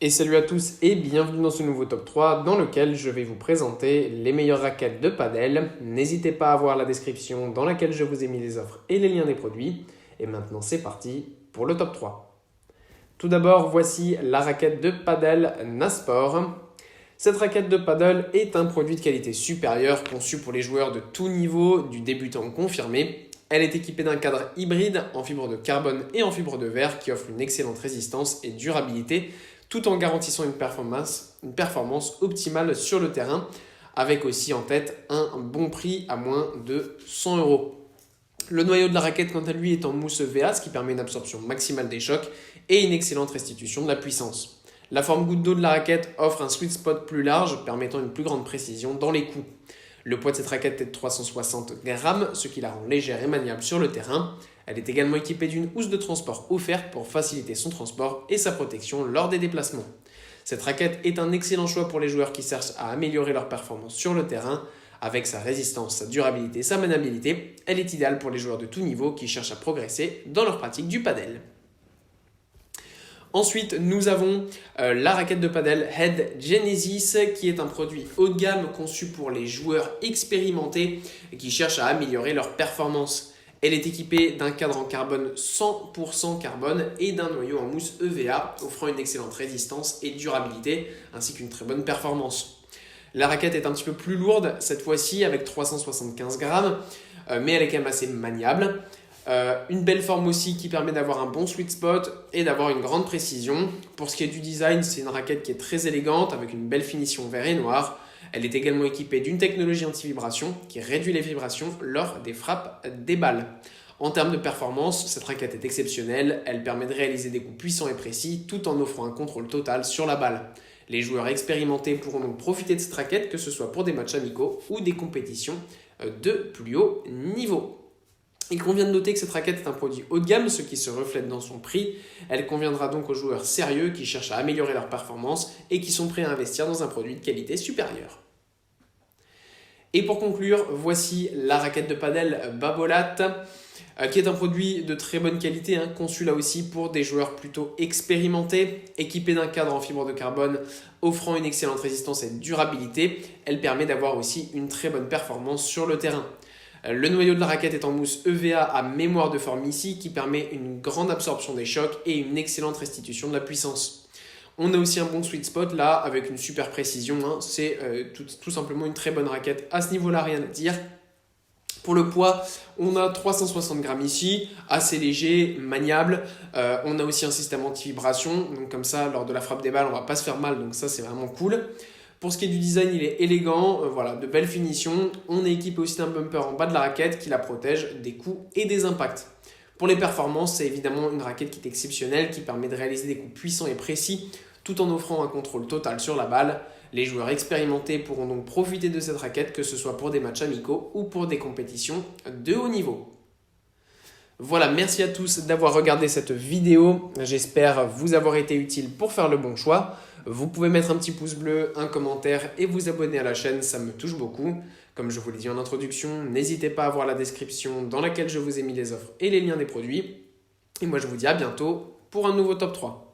Et salut à tous et bienvenue dans ce nouveau top 3 dans lequel je vais vous présenter les meilleures raquettes de padel. N'hésitez pas à voir la description dans laquelle je vous ai mis les offres et les liens des produits. Et maintenant c'est parti pour le top 3. Tout d'abord, voici la raquette de padel Nasport. Cette raquette de paddle est un produit de qualité supérieure conçu pour les joueurs de tout niveau, du débutant au confirmé. Elle est équipée d'un cadre hybride en fibre de carbone et en fibre de verre qui offre une excellente résistance et durabilité tout en garantissant une performance optimale sur le terrain avec aussi en tête un bon prix à moins de 100 euros. Le noyau de la raquette quant à lui est en mousse EVA, ce qui permet une absorption maximale des chocs et une excellente restitution de la puissance. La forme goutte d'eau de la raquette offre un sweet spot plus large permettant une plus grande précision dans les coups. Le poids de cette raquette est de 360 grammes, ce qui la rend légère et maniable sur le terrain. Elle est également équipée d'une housse de transport offerte pour faciliter son transport et sa protection lors des déplacements. Cette raquette est un excellent choix pour les joueurs qui cherchent à améliorer leur performance sur le terrain. Avec sa résistance, sa durabilité et sa maniabilité, elle est idéale pour les joueurs de tout niveau qui cherchent à progresser dans leur pratique du padel. Ensuite, nous avons la raquette de padel Head Genesis qui est un produit haut de gamme conçu pour les joueurs expérimentés qui cherchent à améliorer leur performance. Elle est équipée d'un cadre en carbone 100% carbone et d'un noyau en mousse EVA offrant une excellente résistance et durabilité ainsi qu'une très bonne performance. La raquette est un petit peu plus lourde cette fois-ci avec 375 grammes mais elle est quand même assez maniable. Une belle forme aussi qui permet d'avoir un bon sweet spot et d'avoir une grande précision. Pour ce qui est du design, c'est une raquette qui est très élégante avec une belle finition vert et noir. Elle est également équipée d'une technologie anti-vibration qui réduit les vibrations lors des frappes des balles. En termes de performance, cette raquette est exceptionnelle. Elle permet de réaliser des coups puissants et précis tout en offrant un contrôle total sur la balle. Les joueurs expérimentés pourront donc profiter de cette raquette que ce soit pour des matchs amicaux ou des compétitions de plus haut niveau. Il convient de noter que cette raquette est un produit haut de gamme, ce qui se reflète dans son prix. Elle conviendra donc aux joueurs sérieux qui cherchent à améliorer leur performance et qui sont prêts à investir dans un produit de qualité supérieure. Et pour conclure, voici la raquette de padel Babolat, qui est un produit de très bonne qualité, conçu là aussi pour des joueurs plutôt expérimentés, équipé d'un cadre en fibre de carbone offrant une excellente résistance et durabilité. Elle permet d'avoir aussi une très bonne performance sur le terrain. Le noyau de la raquette est en mousse EVA à mémoire de forme ici qui permet une grande absorption des chocs et une excellente restitution de la puissance. On a aussi un bon sweet spot là avec une super précision. C'est tout simplement une très bonne raquette. À ce niveau-là, rien à dire. Pour le poids, on a 360 grammes ici, assez léger, maniable. On a aussi un système anti-vibration. Donc comme ça, lors de la frappe des balles, on ne va pas se faire mal. Donc ça, c'est vraiment cool. Pour ce qui est du design, il est élégant, de belles finitions. On est équipé aussi d'un bumper en bas de la raquette qui la protège des coups et des impacts. Pour les performances, c'est évidemment une raquette qui est exceptionnelle, qui permet de réaliser des coups puissants et précis, tout en offrant un contrôle total sur la balle. Les joueurs expérimentés pourront donc profiter de cette raquette, que ce soit pour des matchs amicaux ou pour des compétitions de haut niveau. Voilà, merci à tous d'avoir regardé cette vidéo. J'espère vous avoir été utile pour faire le bon choix. Vous pouvez mettre un petit pouce bleu, un commentaire et vous abonner à la chaîne, ça me touche beaucoup. Comme je vous l'ai dit en introduction, n'hésitez pas à voir la description dans laquelle je vous ai mis les offres et les liens des produits. Et moi je vous dis à bientôt pour un nouveau top 3.